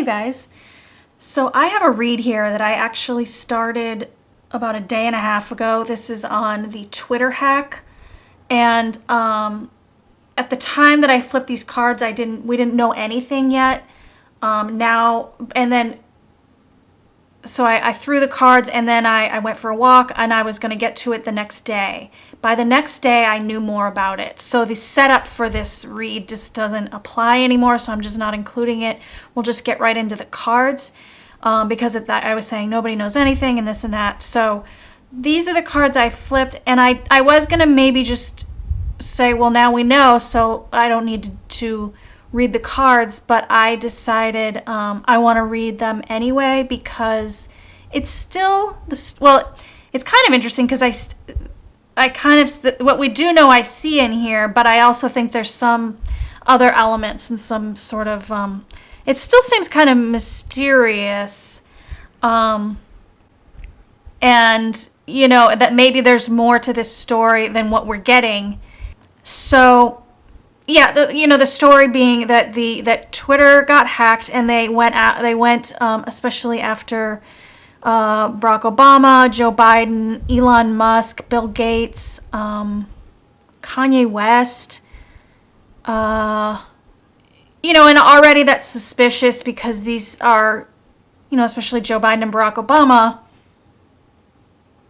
Hey guys, so I have a read here that I actually started about a day and a half ago. This is on the Twitter hack, and at the time that I flipped these cards, we didn't know anything yet. So I threw the cards, and then I went for a walk, and I was going to get to it the next day. By the next day, I knew more about it. So the setup for this read just doesn't apply anymore, so I'm just not including it. We'll just get right into the cards because I was saying nobody knows anything and this and that. So these are the cards I flipped, and I was going to maybe just say, well, now we know, so I don't need to read the cards, but I decided I want to read them anyway because it's still, it's kind of interesting because what we do know I see in here, but I also think there's some other elements and some sort of, it still seems kind of mysterious, and, that maybe there's more to this story than what we're getting. So, yeah, the story being that Twitter got hacked, and they went especially after Barack Obama, Joe Biden, Elon Musk, Bill Gates, Kanye West, and already that's suspicious because these are, especially Joe Biden and Barack Obama,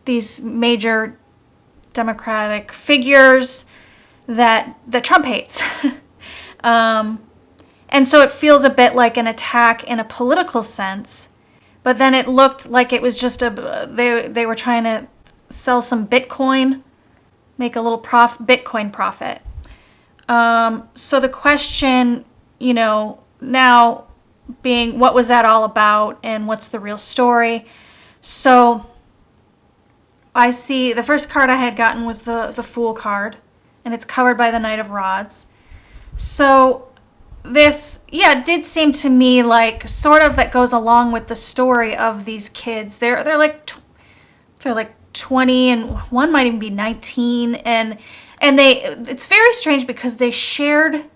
these major Democratic figures that Trump hates. And so it feels a bit like an attack in a political sense, but then it looked like it was just they were trying to sell some Bitcoin, make a little Bitcoin profit. So the question, now being, what was that all about and what's the real story? So I see the first card I had gotten was the Fool card, and it's covered by the Knight of Rods. So this, did seem to me like sort of that goes along with the story of these kids. They're like 20, and one might even be 19, and it's very strange because they shared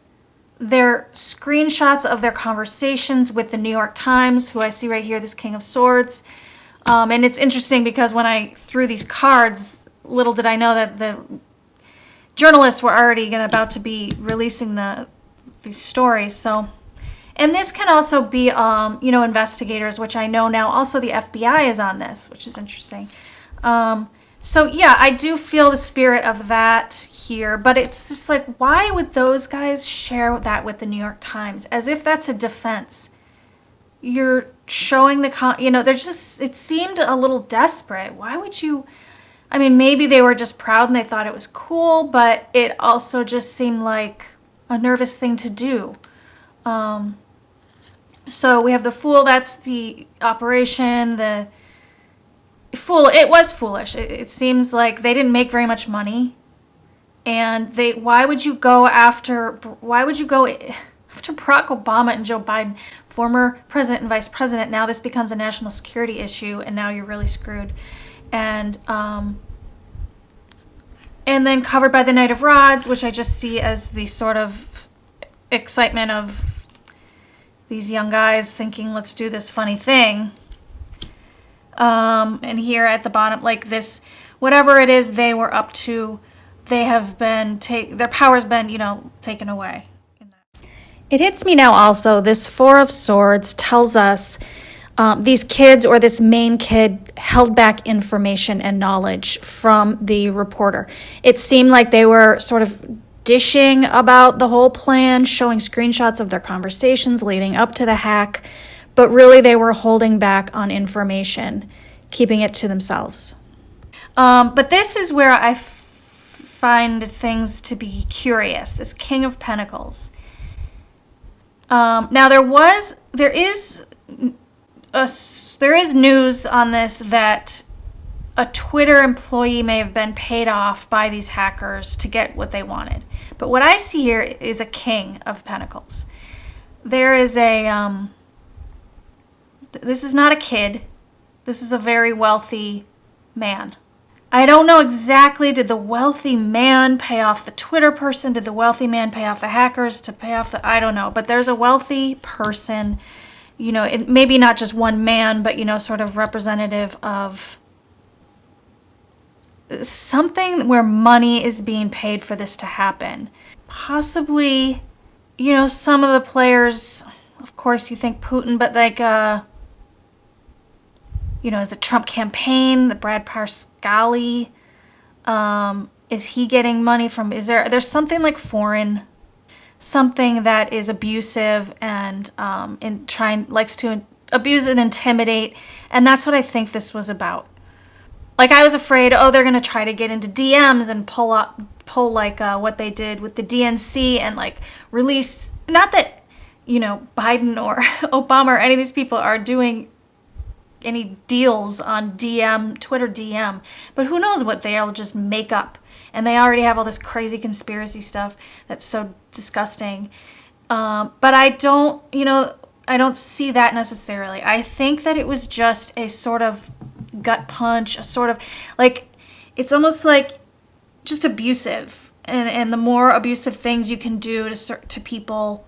their screenshots of their conversations with the New York Times, who I see right here, this King of Swords. And it's interesting because when I threw these cards, little did I know that the journalists were already about to be releasing these stories. So, and this can also be, investigators, which I know now. Also, the FBI is on this, which is interesting. So yeah, I do feel the spirit of that here, but it's just like, why would those guys share that with the New York Times as if that's a defense? You're showing they're just, it seemed a little desperate. Why would you? I mean, maybe they were just proud and they thought it was cool, but it also just seemed like a nervous thing to do. So we have the Fool, that's the operation. The Fool, it was foolish. It seems like they didn't make very much money. And why would you go after Barack Obama and Joe Biden, former president and vice president? Now this becomes a national security issue, and now you're really screwed. And then covered by the Knight of Rods, which I just see as the sort of excitement of these young guys thinking, let's do this funny thing. And here at the bottom, like this, whatever it is they were up to, they have been their power's been, taken away. It hits me now also, this Four of Swords tells us these kids, or this main kid, held back information and knowledge from the reporter. It seemed like they were sort of dishing about the whole plan, showing screenshots of their conversations leading up to the hack, but really they were holding back on information, keeping it to themselves. But this is where I find things to be curious, this King of Pentacles. Now there is news on this that a Twitter employee may have been paid off by these hackers to get what they wanted. But what I see here is a King of Pentacles. There is this is not a kid. This is a very wealthy man. I don't know exactly, did the wealthy man pay off the Twitter person? Did the wealthy man pay off the hackers to pay off I don't know. But there's a wealthy person it maybe not just one man, but, sort of representative of something where money is being paid for this to happen. Possibly, some of the players, of course, you think Putin, but like, is it Trump campaign, the Brad Parscale? Is he getting money from, there's something like foreign, something that is abusive and likes to abuse and intimidate. And that's what I think this was about. Like, I was afraid, they're going to try to get into DMs and pull like what they did with the DNC and like release, not that, Biden or Obama or any of these people are doing any deals on Twitter DM, but who knows what they'll just make up. And they already have all this crazy conspiracy stuff that's so disgusting. But I don't see that necessarily. I think that it was just a sort of gut punch, a sort of like, it's almost like just abusive. And the more abusive things you can do to people,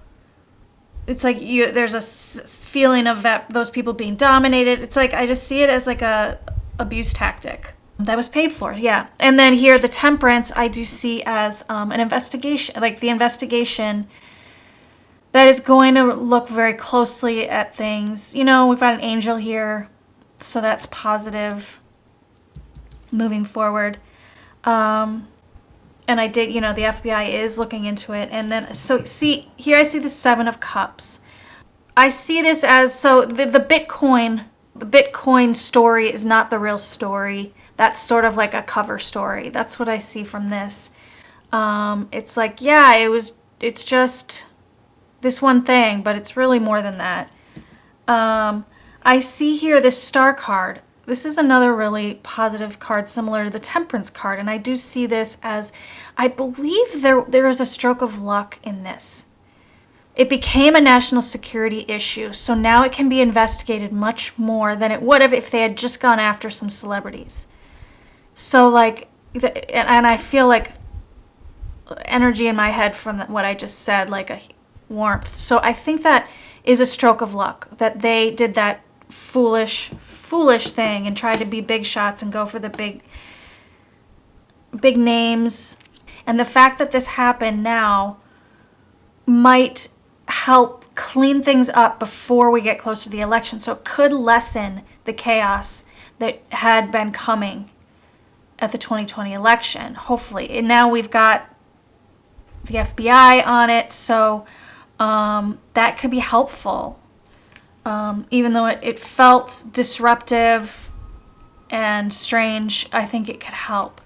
it's like there's a feeling of those people being dominated. It's like, I just see it as like a abuse tactic that was paid for, yeah. And then here, the temperance, I do see as an investigation, like the investigation that is going to look very closely at things. We've got an angel here, so that's positive moving forward. And I did, the FBI is looking into it. And then, so see, here I see the 7 of Cups. I see this as, so the Bitcoin story is not the real story. That's sort of like a cover story. That's what I see from this. It's like, yeah, it's just this one thing, but it's really more than that. I see here this star card. This is another really positive card similar to the temperance card. And I do see this as, I believe there is a stroke of luck in this. It became a national security issue, so now it can be investigated much more than it would have if they had just gone after some celebrities. So like, and I feel like energy in my head from what I just said, like a warmth. So I think that is a stroke of luck, that they did that foolish thing and tried to be big shots and go for the big names. And the fact that this happened now might help clean things up before we get close to the election. So it could lessen the chaos that had been coming at the 2020 election, hopefully. And now we've got the FBI on it, so that could be helpful. Even though it felt disruptive and strange, I think it could help.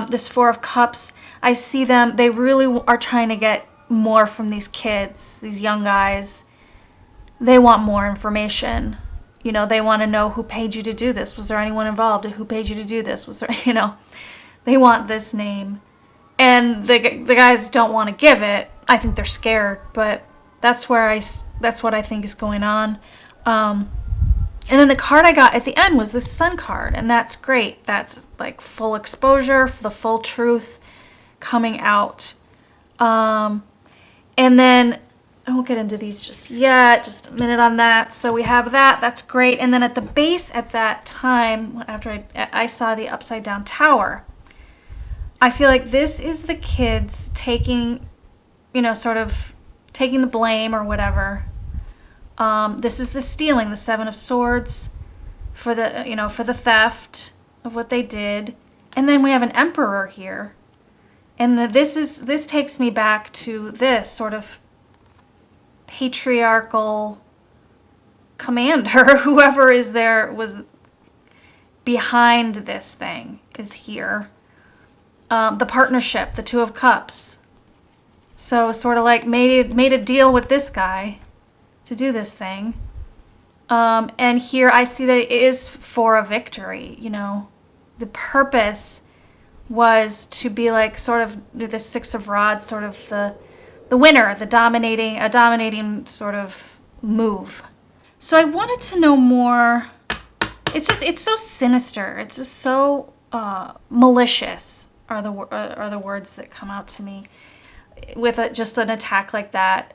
This 4 of Cups, I see them, they really are trying to get more from these kids, these young guys. They want more information. They want to know who paid you to do this. Was there anyone involved? Who paid you to do this? Was there, they want this name. And the guys don't want to give it. I think they're scared, but that's what I think is going on. And then the card I got at the end was this Sun card, and that's great. That's like full exposure, the full truth coming out. And then I won't get into these just yet, just a minute on that. So we have that, that's great. And then at the base at that time, after I saw the upside down tower, I feel like this is the kids taking, sort of taking the blame or whatever. This is the stealing, the 7 of Swords for the theft of what they did. And then we have an Emperor here. And this takes me back to this sort of patriarchal commander, whoever is there was behind this thing is here. The partnership, the 2 of Cups. So sort of like made a deal with this guy to do this thing. And here I see that it is for a victory, The purpose was to be like sort of the 6 of Rods, sort of the winner, a dominating sort of move. So I wanted to know more. It's so sinister. It's just so malicious are the words that come out to me with just an attack like that.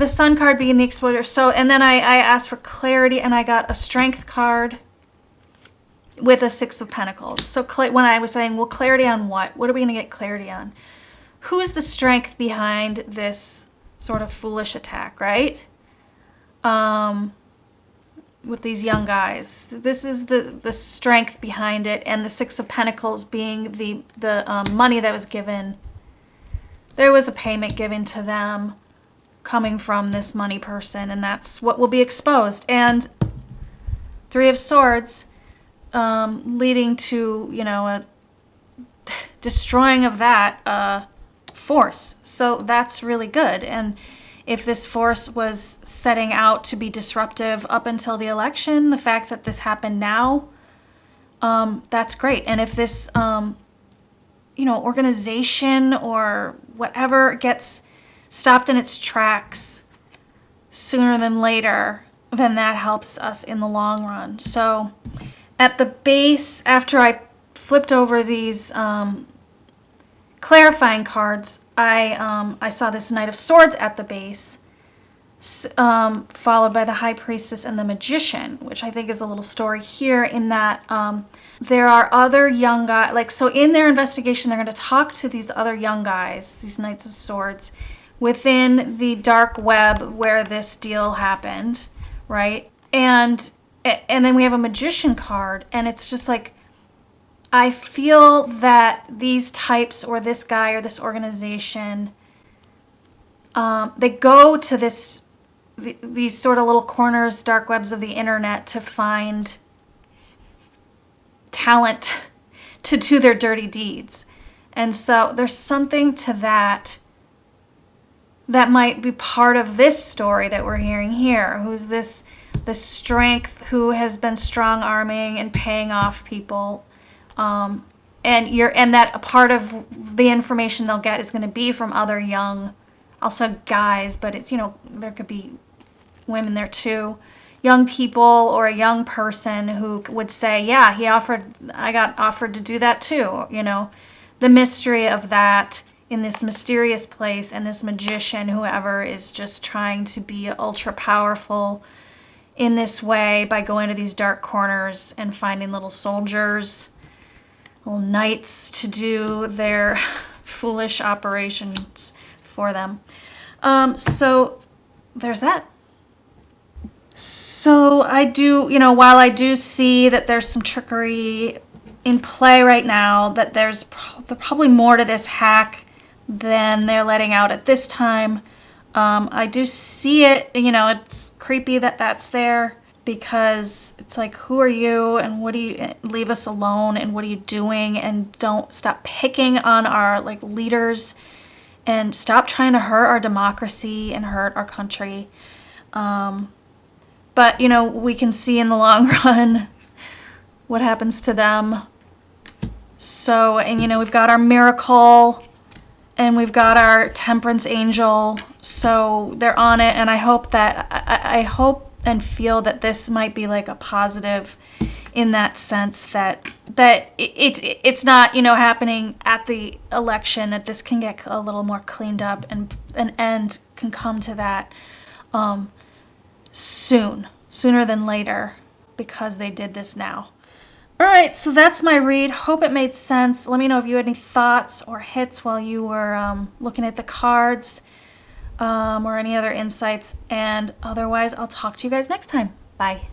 the Sun card being the exposure. So, and then I asked for clarity, and I got a Strength card with a Six of Pentacles. So when I was saying, well, clarity on what? What are we going to get clarity on? Who's the strength behind this sort of foolish attack, right? With these young guys. This is the strength behind it, and the Six of Pentacles being the money that was given. There was a payment given to them coming from this money person, and that's what will be exposed. And Three of Swords, leading to, you know, a destroying of that force. So that's really good. And if this force was setting out to be disruptive up until the election, the fact that this happened now, that's great. And if this, you know, organization or whatever gets stopped in its tracks sooner than later, then that helps us in the long run. So at the base, after I flipped over these clarifying cards, I saw this Knight of Swords at the base, followed by the High Priestess and the Magician, which I think is a little story here in that there are other young guys. Like, so in their investigation, they're going to talk to these other young guys, these Knights of Swords, within the dark web where this deal happened, right? And then we have a Magician card, and it's just like, I feel that these types or this guy or this organization, they go to these sort of little corners, dark webs of the internet to find talent to do their dirty deeds. And so there's something to that might be part of this story that we're hearing here. Who's the strength who has been strong arming and paying off people. And that a part of the information they'll get is going to be from other young, also guys, but it's, you know, there could be women there too, young people or a young person who would say, yeah, I got offered to do that too. You know, the mystery of that in this mysterious place, and this magician, whoever is just trying to be ultra powerful in this way by going to these dark corners and finding little soldiers, little knights to do their foolish operations for them. So there's that. So I do, you know, while I do see that there's some trickery in play right now, that there's probably more to this hack than they're letting out at this time. I do see it, you know, it's creepy that that's there, because it's like, who are you, and what do you, leave us alone, and what are you doing, and don't stop picking on our like leaders, and stop trying to hurt our democracy and hurt our country. But you know, we can see in the long run what happens to them. So, and you know, we've got our miracle and we've got our temperance angel, so they're on it. And I hope that I hope and feel that this might be like a positive in that sense, that it's not, you know, happening at the election, that this can get a little more cleaned up, and an end can come to that sooner than later, because they did this now. All right, so that's my read. Hope it made sense. Let me know if you had any thoughts or hits while you were looking at the cards, or any other insights. And otherwise, I'll talk to you guys next time. Bye.